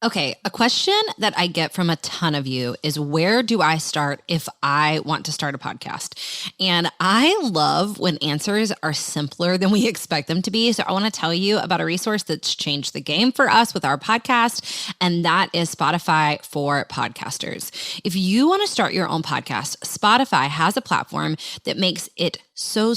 Okay, a question that I get from a ton of you is, where do I start if I want to start a podcast? And I love when answers are simpler than we expect them to be. So I want to tell you about a resource that's changed the game for us with our podcast, and that is Spotify for podcasters. If you want to start your own podcast, Spotify has a platform that makes it so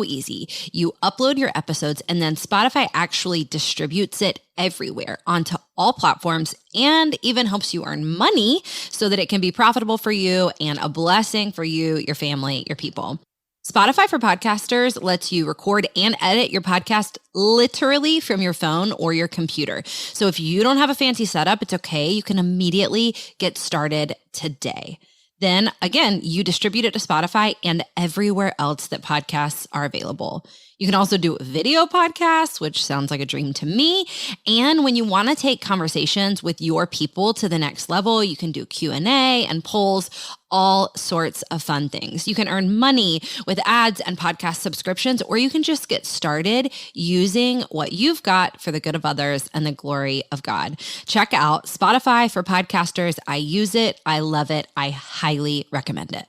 easy. You upload your episodes and then Spotify actually distributes it everywhere onto all platforms and even helps you earn money so that it can be profitable for you and a blessing for you, your family, your people. Spotify for Podcasters lets you record and edit your podcast literally from your phone or your computer. So if you don't have a fancy setup, it's okay. You can immediately get started today. Then again, you distribute it to Spotify and everywhere else that podcasts are available. You can also do video podcasts, which sounds like a dream to me. And when you want to take conversations with your people to the next level, you can do Q&A and polls, all sorts of fun things. You can earn money with ads and podcast subscriptions, or you can just get started using what you've got for the good of others and the glory of God. Check out Spotify for Podcasters. I use it. I love it. I highly recommend it.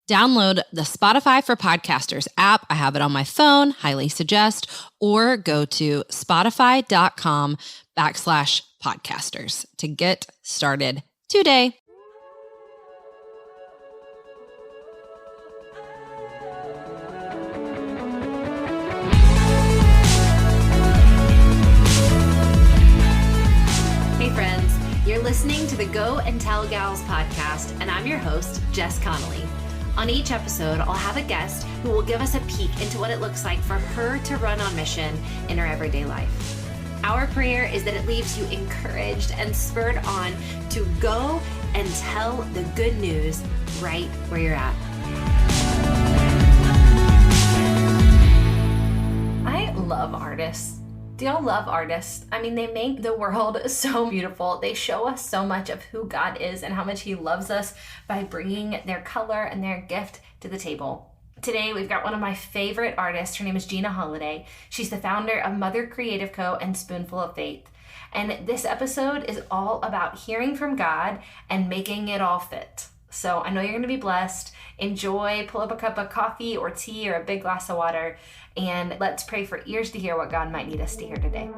Download the Spotify for Podcasters app. I have it on my phone, highly suggest, or go to spotify.com/podcasters to get started today. Hey friends, you're listening to the Go and Tell Gals podcast, and I'm your host, Jess Connolly. On each episode, I'll have a guest who will give us a peek into what it looks like for her to run on mission in her everyday life. Our prayer is that it leaves you encouraged and spurred on to go and tell the good news right where you're at. I love artists. Do y'all love artists? I mean, they make the world so beautiful. They show us so much of who God is and how much He loves us by bringing their color and their gift to the table. Today, we've got one of my favorite artists. Her name is Jena Holliday. She's the founder of Mother Creative Co. and Spoonful of Faith. And this episode is all about hearing from God and making it all fit. So I know you're going to be blessed. Enjoy, pull up a cup of coffee or tea or a big glass of water, and let's pray for ears to hear what God might need us to hear today.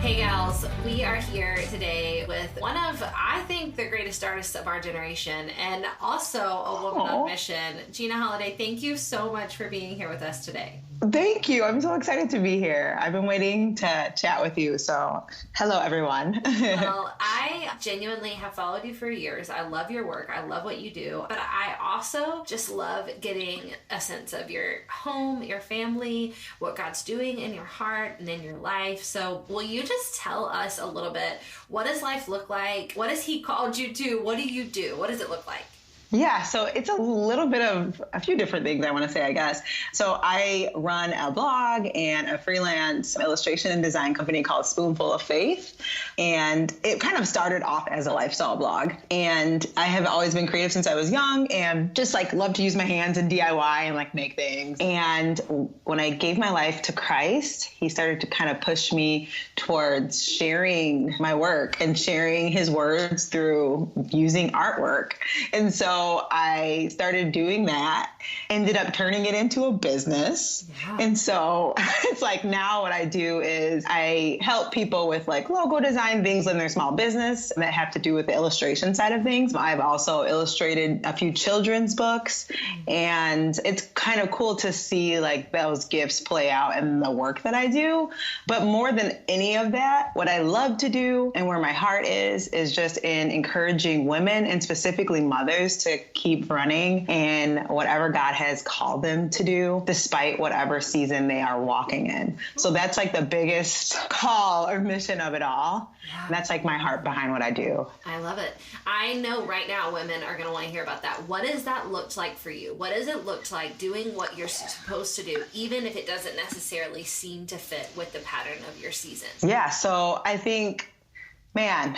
Hey gals, we are here today with one of, I think, the greatest artists of our generation, and also a woman on mission. Jena Holliday, thank you so much for being here with us today. Thank you. I'm so excited to be here. I've been waiting to chat with you. So hello, everyone. Well, I genuinely have followed you for years. I love your work. I love what you do. But I also just love getting a sense of your home, your family, what God's doing in your heart and in your life. So will you just tell us a little bit, what does life look like? What has He called you to? What do you do? What does it look like? Yeah, so it's a little bit of a few different things I want to say, I guess. So I run a blog and a freelance illustration and design company called Spoonful of Faith. And it kind of started off as a lifestyle blog. And I have always been creative since I was young and just love to use my hands and DIY and make things. And when I gave my life to Christ, He started to kind of push me towards sharing my work and sharing His words through using artwork. And so I started doing that, ended up turning it into a business. Yeah. And so it's now what I do is I help people with logo design, things in their small business that have to do with the illustration side of things. I've also illustrated a few children's books, and it's kind of cool to see those gifts play out in the work that I do. But more than any of that, what I love to do and where my heart is just in encouraging women and specifically mothers to keep running in whatever God has called them to do, despite whatever season they are walking in. So that's the biggest call or mission of it all. Yeah. And that's my heart behind what I do. I love it. I know right now women are going to want to hear about that. What does that look like for you? What does it look like doing what you're supposed to do, even if it doesn't necessarily seem to fit with the pattern of your season? Yeah. So I think Man,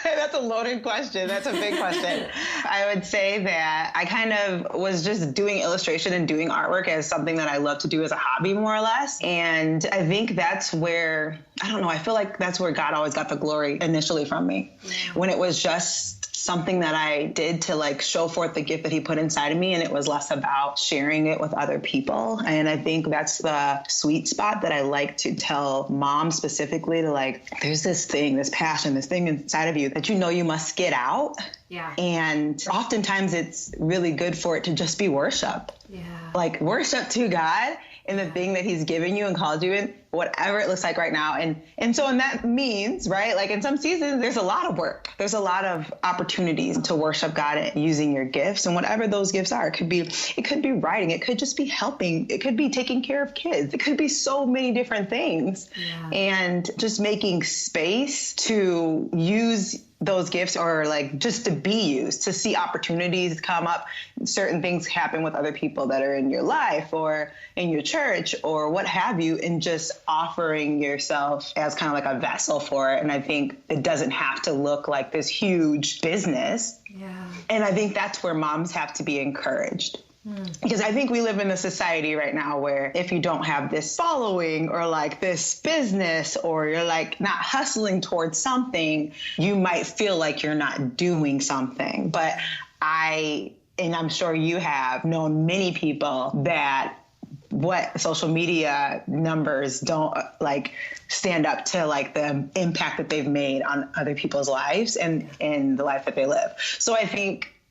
that's a loaded question. That's a big question. I would say that I kind of was just doing illustration and doing artwork as something that I love to do as a hobby, more or less. And I think that's where, I don't know, I feel like that's where God always got the glory initially from me. When it was just something that I did to like show forth the gift that he put inside of me. And it was less about sharing it with other people. And I think that's the sweet spot that I like to tell moms specifically, to like, there's this thing, this passion, this thing inside of you that you know you must get out. Yeah. And oftentimes it's really good for it to just be worship. Yeah. Like worship to God in the thing that he's given you and called you in, whatever it looks like right now. And that means, right, like in some seasons, there's a lot of work. There's a lot of opportunities to worship God using your gifts, and whatever those gifts are. It could be writing. It could just be helping. It could be taking care of kids. It could be so many different things. Yeah. And just making space to use those gifts, or like just to be used, to see opportunities come up, certain things happen with other people that are in your life or in your church or what have you, and just offering yourself as kind of like a vessel for it. And I think it doesn't have to look like this huge business. Yeah. And I think that's where moms have to be encouraged. Because I think we live in a society right now where if you don't have this following or like this business, or you're like not hustling towards something, you might feel like you're not doing something. But and I'm sure you have known many people that what social media numbers don't like stand up to like the impact that they've made on other people's lives and in the life that they live. So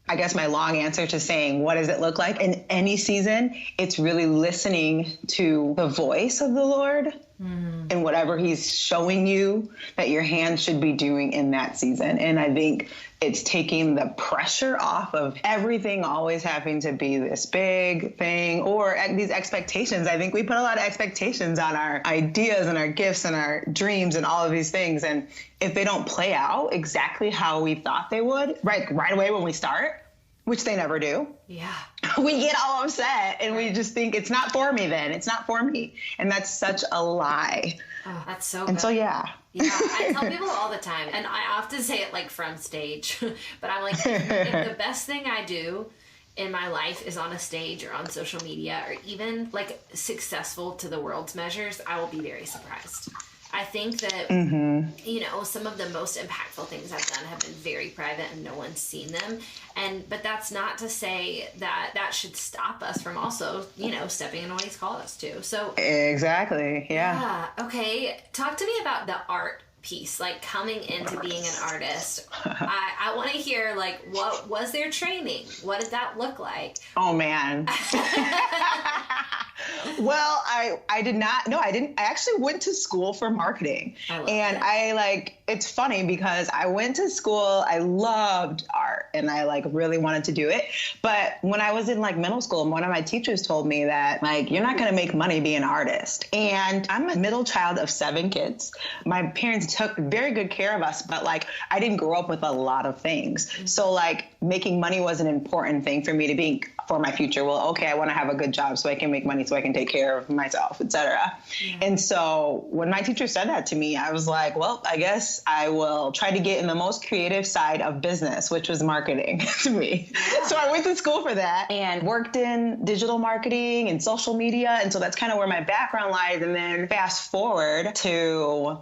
I guess my long answer to saying, what does it look like in any season? It's really listening to the voice of the Lord and whatever he's showing you that your hand should be doing in that season. And I think it's taking the pressure off of everything always having to be this big thing or these expectations. I think we put a lot of expectations on our ideas and our gifts and our dreams and all of these things. And if they don't play out exactly how we thought they would, right away when we start, which they never do. Yeah. We get all upset and we just think it's not for me then. It's not for me. And that's such a lie. Oh, that's so good. And so, yeah. Yeah, I tell people all the time, and I often say it like from stage, but I'm like, if the best thing I do in my life is on a stage or on social media or even like successful to the world's measures, I will be very surprised. I think that, some of the most impactful things I've done have been very private and no one's seen them. But that's not to say that should stop us from also, stepping in what he's called us to. So exactly. Yeah. Okay. Talk to me about the art piece, like coming into being an artist. I want to hear, like, what was their training? What did that look like? Oh, man. Well, I did not. No, I didn't. I actually went to school for marketing. It's funny because I went to school. I loved art and I really wanted to do it. But when I was in middle school, one of my teachers told me that you're not going to make money being an artist. And I'm a middle child of 7 kids. My parents took very good care of us, but I didn't grow up with a lot of things. Mm-hmm. So making money was an important thing for me to be for my future. Well, okay, I want to have a good job so I can make money so I can take care of myself, etc. Yeah. And so when my teacher said that to me, I was like, well, I guess I will try to get in the most creative side of business, which was marketing to me. Yeah. So I went to school for that and worked in digital marketing and social media. And so that's kind of where my background lies. And then fast forward to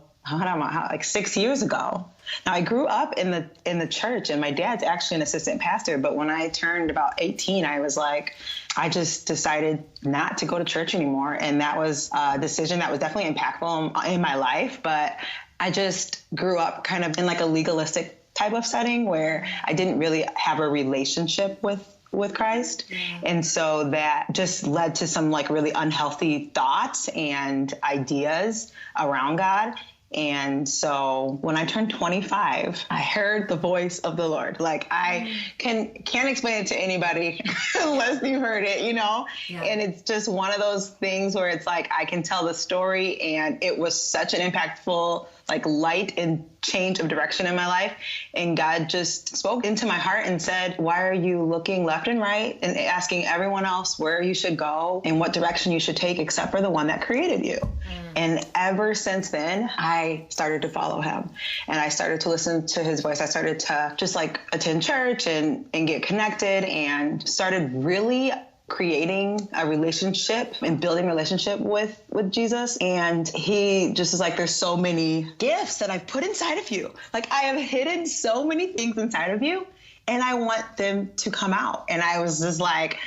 6 years ago. Now, I grew up in the church, and my dad's actually an assistant pastor. But when I turned about 18, I just decided not to go to church anymore. And that was a decision that was definitely impactful in my life. But I just grew up kind of in a legalistic type of setting where I didn't really have a relationship with Christ. Yeah. And so that just led to some really unhealthy thoughts and ideas around God. And so when I turned 25, I heard the voice of the Lord. I can't explain it to anybody unless you heard it, Yeah. And it's just one of those things where it's I can tell the story, and it was such an impactful light and change of direction in my life. And God just spoke into my heart and said, why are you looking left and right and asking everyone else where you should go and what direction you should take except for the one that created you? And ever since then, I I started to follow him and I started to listen to his voice. I started to just like attend church and get connected and started really creating a relationship and building a relationship with Jesus. And he just is like, there's so many gifts that I've put inside of you. Like I have hidden so many things inside of you and I want them to come out. And I was just like,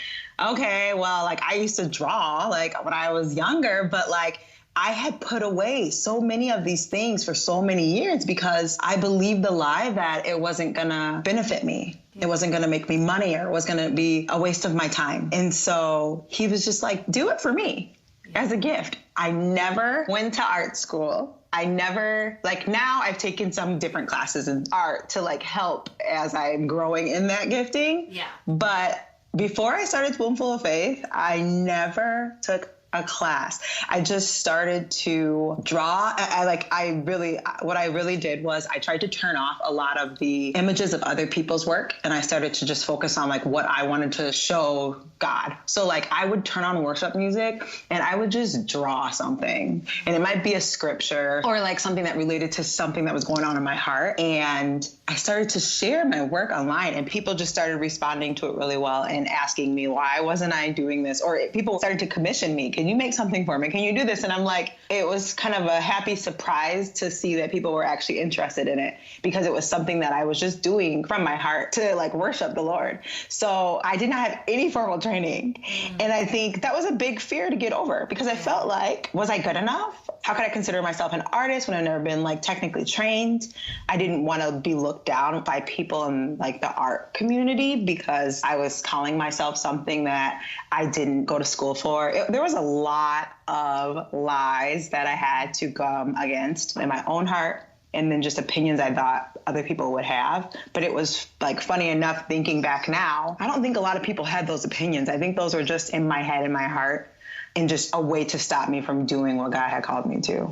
okay, well, like I used to draw like when I was younger, but like I had put away so many of these things for so many years because I believed the lie that it wasn't gonna benefit me. It wasn't going to make me money or it was going to be a waste of my time. And so he was just like, do it for me as a gift. I never went to art school. I never, like now I've taken some different classes in art to like help as I'm growing in that gifting. Yeah. But before I started Spoonful of Faith, I never took a class. I just started to draw. What I really did was I tried to turn off a lot of the images of other people's work. And I started to just focus on like what I wanted to show God. So like I would turn on worship music and I would just draw something and it might be a scripture or like something that related to something that was going on in my heart. And I started to share my work online and people just started responding to it really well and asking me, why wasn't I doing this? Or people started to commission me. Can you make something for me? Can you do this? And I'm like, it was kind of a happy surprise to see that people were actually interested in it because it was something that I was just doing from my heart to like worship the Lord. So I did not have any formal training. And I think that was a big fear to get over because I felt like, was I good enough? How could I consider myself an artist when I've never been like technically trained? I didn't want to be looked down by people in like the art community because I was calling myself something that I didn't go to school for. There was a lot of lies that I had to come against in my own heart and then just opinions I thought other people would have. But it was like funny enough thinking back now, I don't think a lot of people had those opinions. I think those were just in my head, in my heart, and just a way to stop me from doing what God had called me to.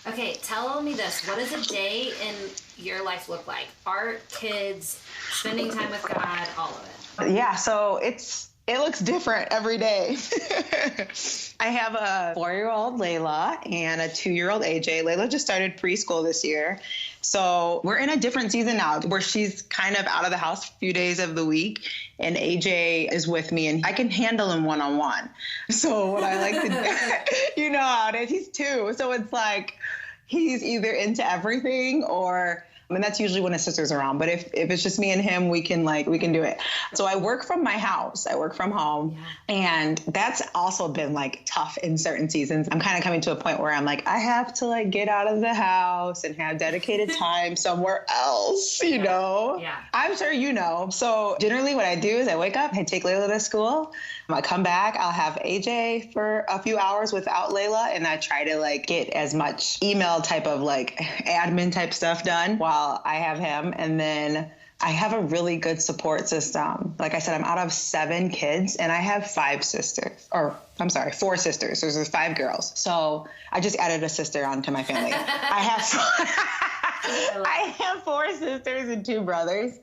Okay, tell me this. What does a day in your life look like? Art, kids, spending time with God, all of it. Yeah, so it looks different every day. I have a 4-year-old Layla and a 2-year-old AJ. Layla just started preschool this year. So we're in a different season now where she's kind of out of the house a few days of the week and AJ is with me and I can handle him one-on-one. So what I like to do, you know how it is, he's 2. So it's like he's either into everything or and that's usually when his sister's around. But if it's just me and him, we can do it. So I work from my house. I work from home. Yeah. And that's also been like tough in certain seasons. I'm kind of coming to a point where I'm like, I have to like get out of the house and have dedicated time somewhere else, you know? Yeah. I'm sure you know. So generally what I do is I wake up, I take Layla to school. I come back, I'll have AJ for a few hours without Layla. And I try to like get as much email type of like admin type stuff done while I have him. And then I have a really good support system. Like I said, I'm out of 7 kids and I have 4 sisters. There's 5 girls. So I just added a sister onto my family. I have 4 sisters and 2 brothers.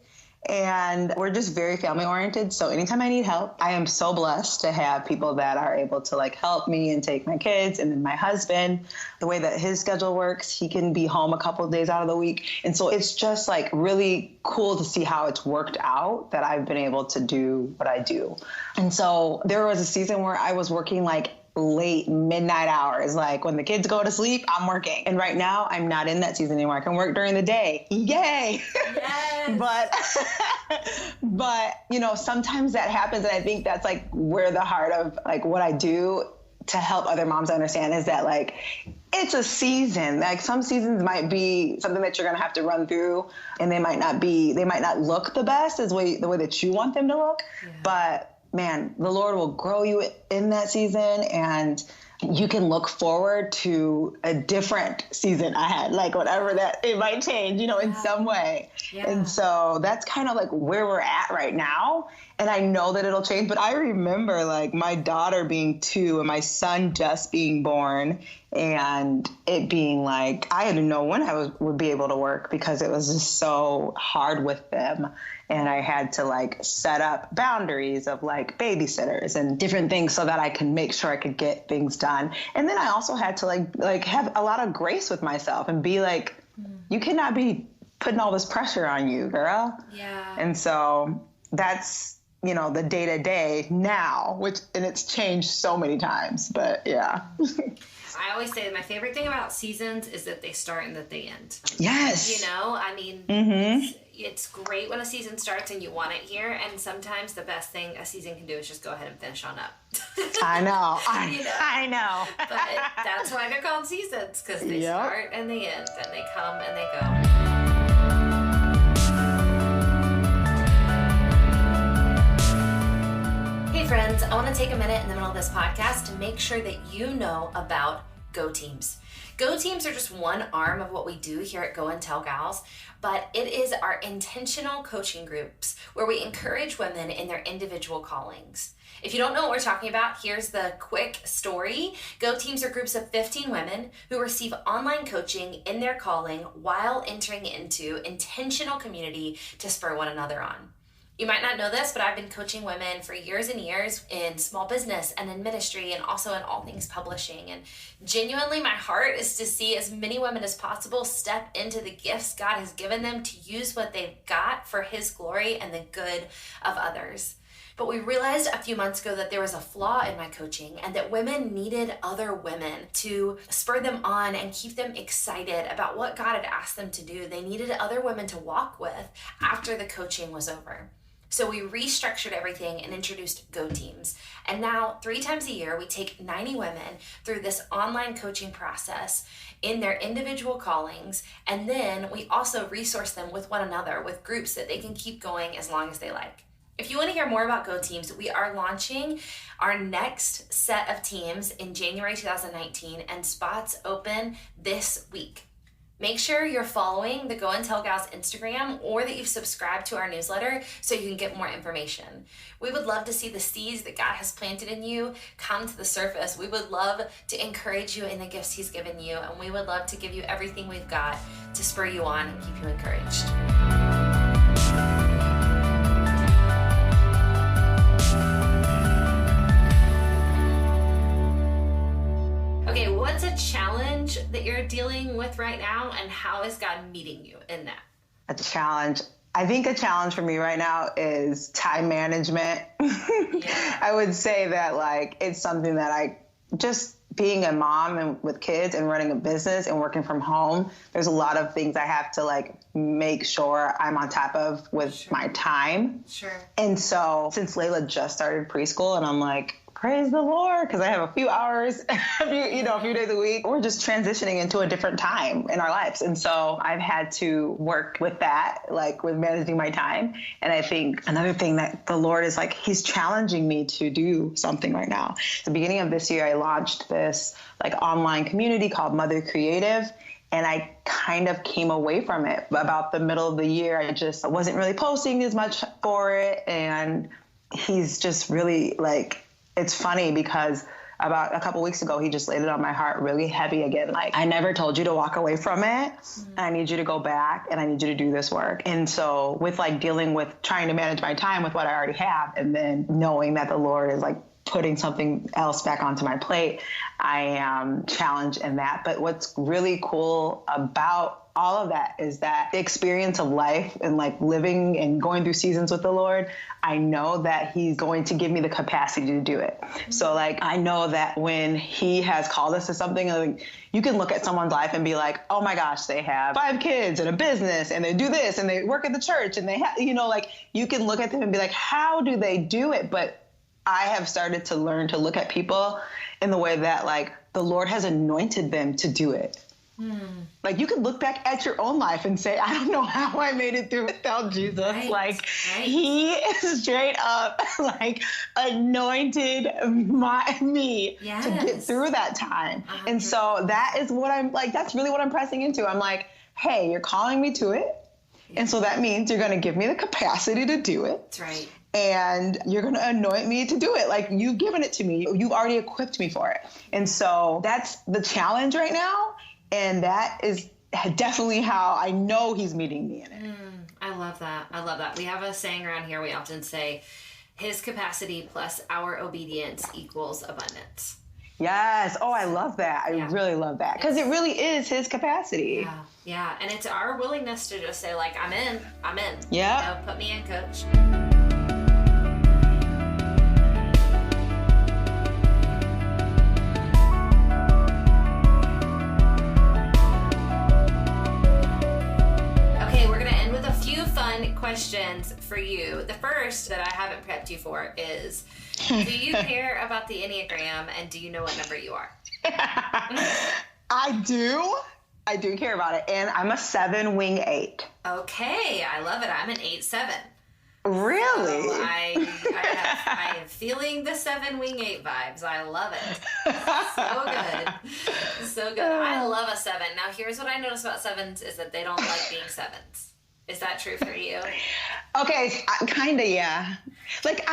And we're just very family oriented. So anytime I need help, I am so blessed to have people that are able to like help me and take my kids. And then my husband, the way that his schedule works, he can be home a couple of days out of the week. And so it's just like really cool to see how it's worked out that I've been able to do what I do. And so there was a season where I was working like late midnight hours. Like when the kids go to sleep, I'm working. And right now I'm not in that season anymore. I can work during the day. Yay. Yes. but you know, sometimes that happens. And I think that's like where the heart of like what I do to help other moms understand is that like, it's a season. Like some seasons might be something that you're going to have to run through and they might not look the best as the way that you want them to look. Yeah. But man, the Lord will grow you in that season and you can look forward to a different season ahead, like whatever that it might change, you know, in some way. Yeah. And so that's kind of like where we're at right now. And I know that it'll change, but I remember like my daughter being 2 and my son just being born and it being like, I didn't know when I would be able to work because it was just so hard with them. And I had to like set up boundaries of like babysitters and different things so that I can make sure I could get things done. And then I also had to like have a lot of grace with myself and be like, you cannot be putting all this pressure on you, girl. Yeah. And so that's, you know, the day to day now, and it's changed so many times, but yeah. I always say that my favorite thing about seasons is that they start and that they end. Yes. You know, I mean, it's great when a season starts and you want it here. And sometimes the best thing a season can do is just go ahead and finish on up. I know. You know? I know. But that's why they're called seasons, because they start and they end and they come and they go. Hey friends, I want to take a minute in the middle of this podcast to make sure that you know about Go Teams. Go Teams are just one arm of what we do here at Go and Tell Gals, but it is our intentional coaching groups where we encourage women in their individual callings. If you don't know what we're talking about, here's the quick story. Go Teams are groups of 15 women who receive online coaching in their calling while entering into intentional community to spur one another on. You might not know this, but I've been coaching women for years and years in small business and in ministry and also in all things publishing. And genuinely, my heart is to see as many women as possible step into the gifts God has given them to use what they've got for His glory and the good of others. But we realized a few months ago that there was a flaw in my coaching and that women needed other women to spur them on and keep them excited about what God had asked them to do. They needed other women to walk with after the coaching was over. So we restructured everything and introduced Go Teams. And now 3 times a year, we take 90 women through this online coaching process in their individual callings. And then we also resource them with one another with groups that they can keep going as long as they like. If you want to hear more about Go Teams, we are launching our next set of teams in January 2019 and spots open this week. Make sure you're following the Go and Tell Gals Instagram or that you've subscribed to our newsletter so you can get more information. We would love to see the seeds that God has planted in you come to the surface. We would love to encourage you in the gifts He's given you, and we would love to give you everything we've got to spur you on and keep you encouraged. Okay, what's a challenge that you're dealing with right now, and how is God meeting you in that? A challenge. I think a challenge for me right now is time management. Yeah. I would say that like it's something that I just being a mom and with kids and running a business and working from home, there's a lot of things I have to like make sure I'm on top of with my time. Sure. And so since Layla just started preschool and I'm like, praise the Lord, because I have a few hours, a few days a week. We're just transitioning into a different time in our lives. And so I've had to work with that, like with managing my time. And I think another thing that the Lord is like, He's challenging me to do something right now. At the beginning of this year, I launched this like online community called Mother Creative. And I kind of came away from it. About the middle of the year, I just wasn't really posting as much for it. And He's just really like, it's funny because about a couple weeks ago, He just laid it on my heart really heavy again. Like, I never told you to walk away from it. And I need you to go back and I need you to do this work. And so with like dealing with trying to manage my time with what I already have and then knowing that the Lord is like putting something else back onto my plate, I am challenged in that. But what's really cool about all of that is that the experience of life and like living and going through seasons with the Lord, I know that He's going to give me the capacity to do it. Mm-hmm. So like, I know that when He has called us to something, like, you can look at someone's life and be like, oh my gosh, they have 5 kids and a business and they do this and they work at the church and they have, like you can look at them and be like, how do they do it? But I have started to learn to look at people in the way that like the Lord has anointed them to do it. Like you could look back at your own life and say, I don't know how I made it through without Jesus. Right. He is straight up like anointed me to get through that time. And so that is what I'm like, that's really what I'm pressing into. I'm like, hey, you're calling me to it. Yeah. And so that means you're going to give me the capacity to do it. That's right. And you're going to anoint me to do it. Like you've given it to me. You've already equipped me for it. And so that's the challenge right now. And that is definitely how I know He's meeting me in it. I love that. I love that. We have a saying around here. We often say, his capacity plus our obedience equals abundance. Yes. Oh, I love that. I really love that. Because it really is his capacity. Yeah. Yeah. And it's our willingness to just say, like, I'm in. Yeah. You know, put me in, coach. Questions for you. The first that I haven't prepped you for is, do you care about the Enneagram, and do you know what number you are? I do care about it, and I'm a 7 wing 8. Okay, I love it. I'm an 8-7. Really? So I am feeling the 7 wing 8 vibes. I love it. So good. So good. I love a 7. Now, here's what I notice about 7s is that they don't like being 7s. Is that true for you? Okay, kind of, yeah. Like,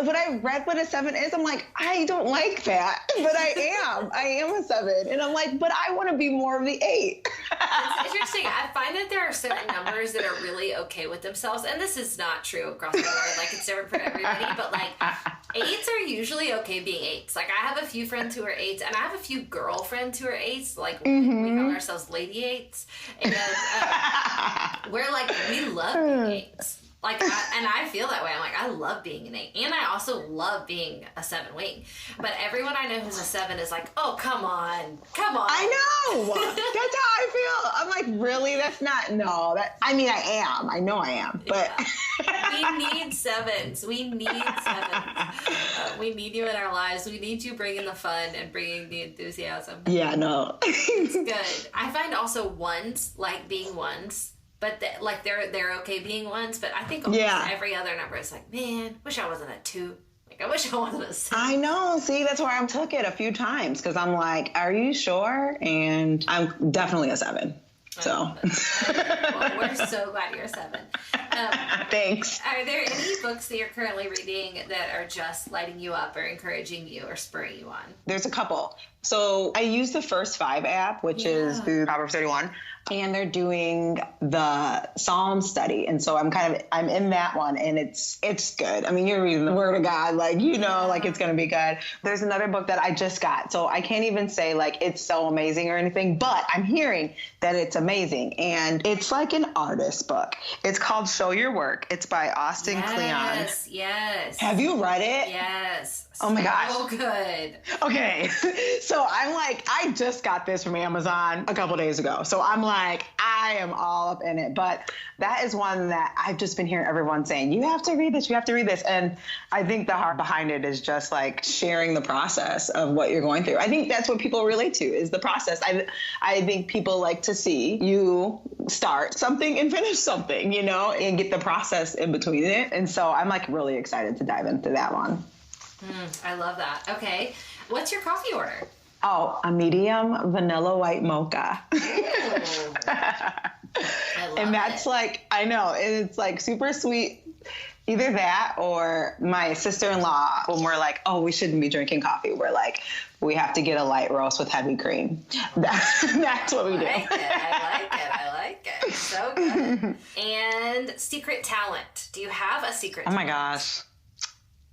when I read what a 7 is, I'm like, I don't like that, but I am a 7. And I'm like, but I want to be more of the 8. It's interesting. I find that there are certain numbers that are really okay with themselves. And this is not true across the board. Like, it's different for everybody. But, like, 8s are usually okay being 8s. Like, I have a few friends who are 8s, and I have a few girlfriends who are 8s. Like, we call ourselves lady 8s. And we're like, we love being 8s. Like, I feel that way. I'm like, I love being an 8. And I also love being a 7 wing. But everyone I know who's a 7 is like, oh, come on. I know. That's how I feel. I'm like, really? That's not, no. I am. I know I am. But we need 7s. We need 7s. We need you in our lives. We need you bringing the fun and bringing the enthusiasm. Yeah, no. It's good. I find also 1s like being 1s. But they're okay being 1s, but I think almost every other number is like, man, wish I wasn't a 2. Like, I wish I wasn't a 7. I know. See, that's why I took it a few times, because I'm like, are you sure? And I'm definitely a 7. So. Well, we're so glad you're a 7. Thanks. Are there any books that you're currently reading that are just lighting you up or encouraging you or spurring you on? There's a couple. So I use the First 5 app, which is through Proverbs 31. And they're doing the Psalm study. And so I'm in that one, and it's good. I mean, you're reading the Word of God, like, like it's going to be good. There's another book that I just got. So I can't even say like it's so amazing or anything, but I'm hearing that it's amazing. And it's like an artist book. It's called Show Your Work. It's by Austin Kleon. Yes. Have you read it? Yes. Oh my gosh. So good. Okay. So I'm like, I just got this from Amazon a couple days ago. So I'm like, I am all up in it. But that is one that I've just been hearing everyone saying, you have to read this, you have to read this. And I think the heart behind it is just like sharing the process of what you're going through. I think that's what people relate to, is the process. I think people like to see you start something and finish something, and get the process in between it. And so I'm like really excited to dive into that one. I love that. Okay. What's your coffee order? Oh, a medium vanilla white mocha. I love and that's it. Like, I know, it's like super sweet. Either that or my sister-in-law, when we're like, oh, we shouldn't be drinking coffee, we're like, we have to get a light roast with heavy cream. That's what we do. I like it. So good. And secret talent. Do you have a secret talent? Oh my gosh.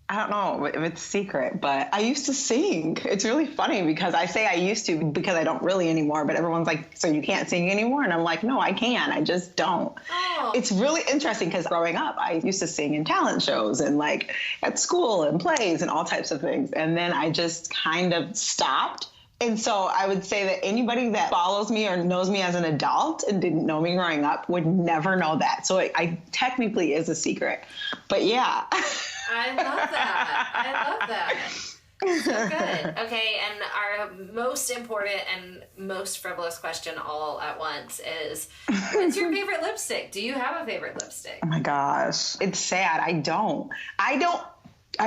I don't know if it's secret, but I used to sing. It's really funny because I say I used to because I don't really anymore, but everyone's like, so you can't sing anymore? And I'm like, no, I can. I just don't. Oh. It's really interesting because growing up, I used to sing in talent shows and like at school and plays and all types of things. And then I just kind of stopped. And so I would say that anybody that follows me or knows me as an adult and didn't know me growing up would never know that. So I technically is a secret. But yeah. I love that. So good. Okay, and our most important and most frivolous question all at once is, what's your favorite lipstick? Do you have a favorite lipstick? Oh my gosh. It's sad. I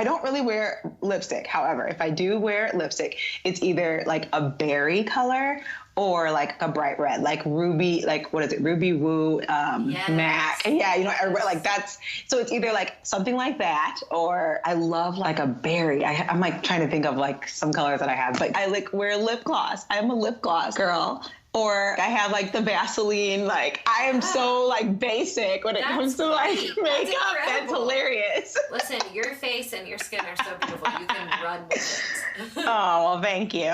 don't really wear lipstick. However, if I do wear lipstick, it's either like a berry color or like a bright red, like ruby, like what is it? Ruby Woo, Yes. MAC. Yeah, everybody, like that's, so it's either like something like that, or I love like a berry. I'm like trying to think of like some colors that I have, but I like wear lip gloss. I'm a lip gloss girl. or I have like the Vaseline. Like I am so like basic when it comes to like makeup. That's hilarious. Listen, your face and your skin are so beautiful. You can run with it. Oh, well, thank you.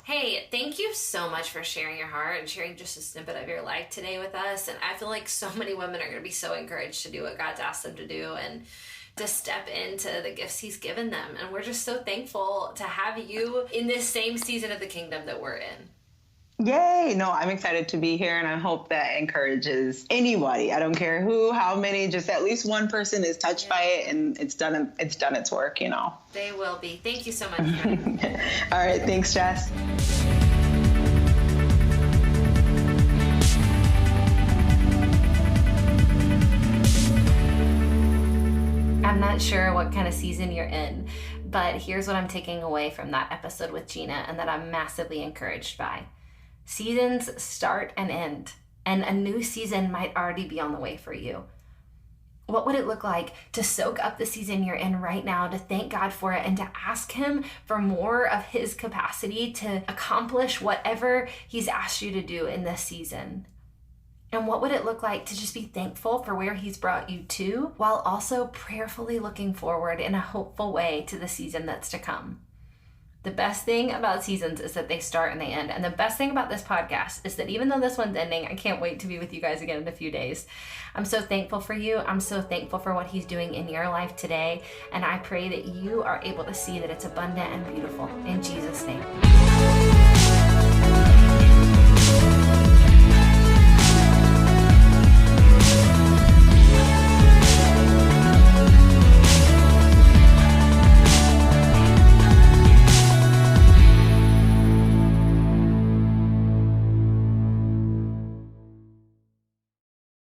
Hey, thank you so much for sharing your heart and sharing just a snippet of your life today with us. And I feel like so many women are going to be so encouraged to do what God's asked them to do and to step into the gifts he's given them. And we're just so thankful to have you in this same season of the kingdom that we're in. Yay. No, I'm excited to be here, and I hope that encourages anybody. I don't care who, how many, just at least one person is touched by it and it's done its work, you know. They will be. Thank you so much. All right. Thanks, Jess. I'm not sure what kind of season you're in, but here's what I'm taking away from that episode with Jena and that I'm massively encouraged by. Seasons start and end, and a new season might already be on the way for you. What would it look like to soak up the season you're in right now, to thank God for it, and to ask him for more of his capacity to accomplish whatever he's asked you to do in this season? And what would it look like to just be thankful for where he's brought you to, while also prayerfully looking forward in a hopeful way to the season that's to come? The best thing about seasons is that they start and they end. And the best thing about this podcast is that even though this one's ending, I can't wait to be with you guys again in a few days. I'm so thankful for you. I'm so thankful for what he's doing in your life today. And I pray that you are able to see that it's abundant and beautiful. In Jesus' name.